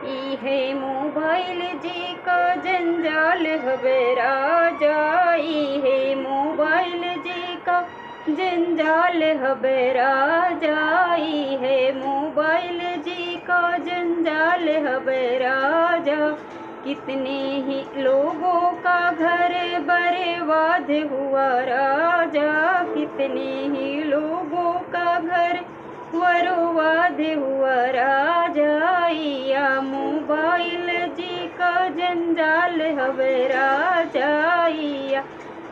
इहे मोबाइल जी का जंजाल हवे राजा, इहे मोबाइल जी का जंजाल हवे राजा, इहे मोबाइल जी का जंजाल हवे राजा। कितने ही लोगों का घर बर्बाद हुआ राजा, कितने ही लोगों का घर बर्बाद हुआ राजा। या मोबाइल जी का जंजाल हवे राजा, या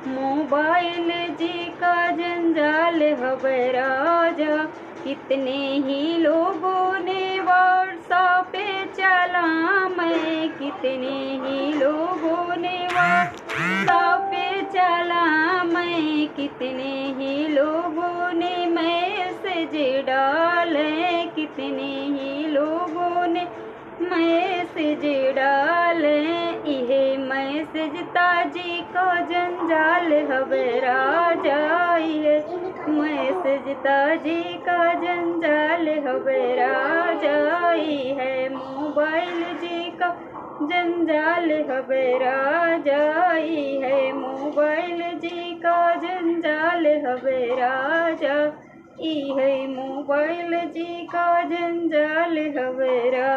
मोबाइल जी का जंजाल हवे राजा। कितने ही लोगों ने व्हाट्सएप चला मैं, कितने ही लोगों ने व्हाट्सएप चला मैं, कितने ही लोगों ने मैसेज डाले, कितने ही लोगों ने मैसेज डाले। इहे मैसेज ताजी का जंजाल हवे राजा, इहे मैसेज ताजी का जंजाल हवे राजा। इहे मोबाइल जी का जंजाल हवे राजा, इहे मोबाइल जी का जंजाल हवे राजा, इहे मोबाइल जी का जंजाल हवे राजा।